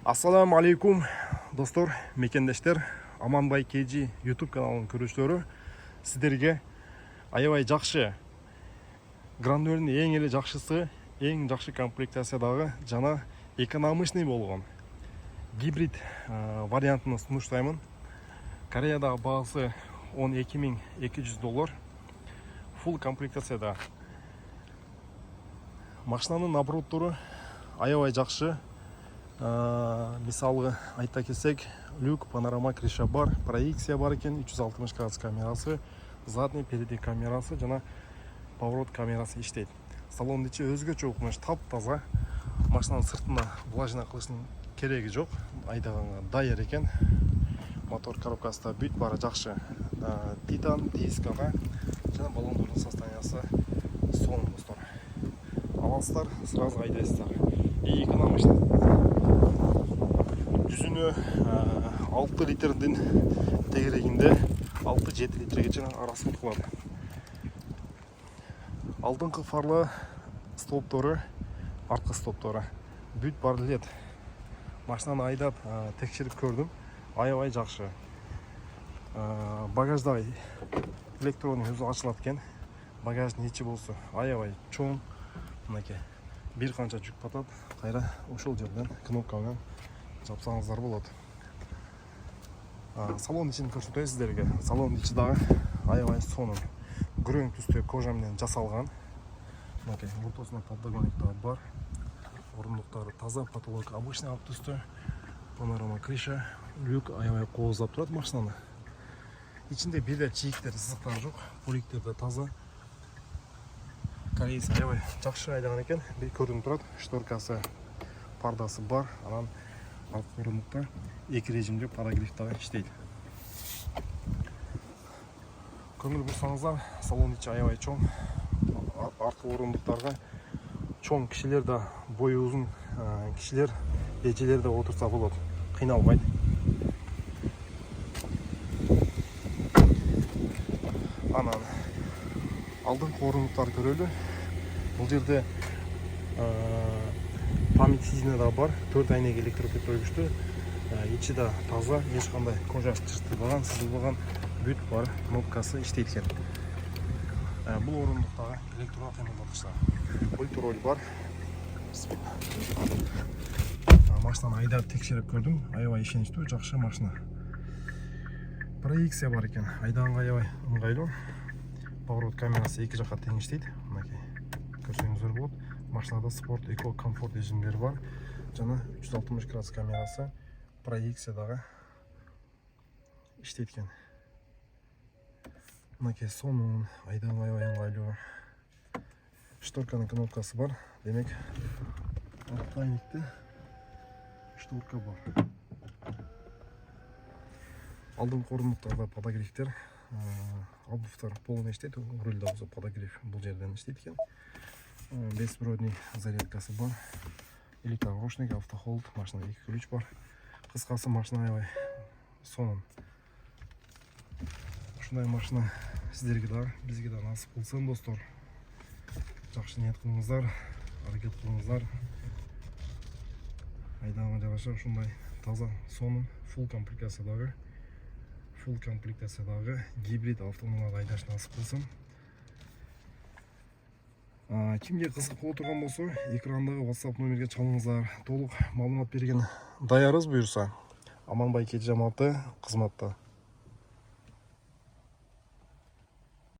Ассаламу алейкум достор, мекендештер. Аманбай KG YouTube каналының көрүүчүлөрү, сиздерге аябай жакшы грандөрүнүн эң эле жакшысы, эң жакшы комплектациядагы жана экономичный болгон гибрид вариантын сунуштаймын. Кореядагы баасы $12.200. Full комплектацияда. Машинанын обороттору аябай жакшы. Мисалғы айта келсек, люк, панорама криша бар, проекция бар екен, 360 градус камерасы, задний передний камерасы жана поворот камерасы иштейт. Салон ичи өзгөчө укмуш, тап-таза. Машинанын сыртына влажный кылыштын кереги жок, айдаганга даяр экен. Мотор коробкасы да бүт баары жакшы. Титан дискага жана баллондордун состояниясы сонун достор. Аласыздар, сразу айдайсыздар. И экономичный. Жүзүнө 6 литрдин тегерегинде 6-7 литрге арасы кылат. Алдыңкы фарлы столбтору, аркы столбтору бүт бар элет. Машинаны айдап текшерип көрдүм. Аябай жакшы. Багажда электронный өзү ачылат экен. Багаждын ичи болсо аябай чоң. Мынакей бир канча жүк батат. Кайра ошол жерден кнопка менен жапсаңыздар болот. Салон ичин көрсөтөйм сиздерге. Салон ичи дагы аябай сонун. Күрөң түстө кожа менен жасалган. Мынакей ортосунда поддогонник да бар. Орундуктары таза, потолок обычный ак түстө. Панорама криша, люк аябай кооздап турат машинаны. Ичинде бир да чийиктер, сызыктар жок. Поликтер да таза. Кореец аябай жакшы айдаган экен. Бир көрүнүп турат. Шторкасы, пардасы бар. Анан артқы орундукта эки режимде парагрифтагы иштейт. Көңүл бурсаңыздар, салон ичи аябай чоң. Артқы орундуктарга чоң кишилер да, бою узун кишилер, эжелер да отурса болот. Кыйналбайт. Анан алдыңкы орундуктарды көрөлү. Бул жерде память сиденья да бар, 4 айнек электропөтөргүчтүү. Ичи да таза, эч кандай кожа чыртылбаган, сызылбаган, бүт бар, кнопкасы иштейт экен. Бул орундуктагы электрондук кыймылдаткычтар. Пульт-роль бар. Машинаны айдап текшерип көрдүм. Аябай ишеничтүү, жакшы машина. Проекция бар экен. Айдаганга аябай ыңгайлуу. Поворот камерасы эки жакка тең иштейт. Мынакей көрсөңүздөр болот. Машинада спорт, эко, комфорт режимдери бар. Жана 360 градус камерасы, проекция дагы иштейт экен. Мынакей сонун, айдаганга аябай ыңгайлуу. Шторканын кнопкасы бар. Демек, артқы айнекте шторка бар. Алдыңкы орундуктарда подогревтер, обувтар полный иштейт. Рульда болсо подогрев бул жерден иштейт экен. Беспроводный зарядкасы бар. Электропорошник, автохолд, машинада 2 ключ бар. Кыскасы машина аябай сонун. Ушундай машина сиздерге да, бизге да насып кылсын достор. Жакшы ниет кылыңыздар, аракет кылыңыздар. Айдаганга жараша ушундай таза, сонун, full комплектациядагы гибрид автомобиль айдаш насып кылсын. Кимге кызык боло турган болсо, экрандагы WhatsApp номерге чалыңыздар. Толук маалымат берген даярбыз буюрса. Аманбай KG кызматта.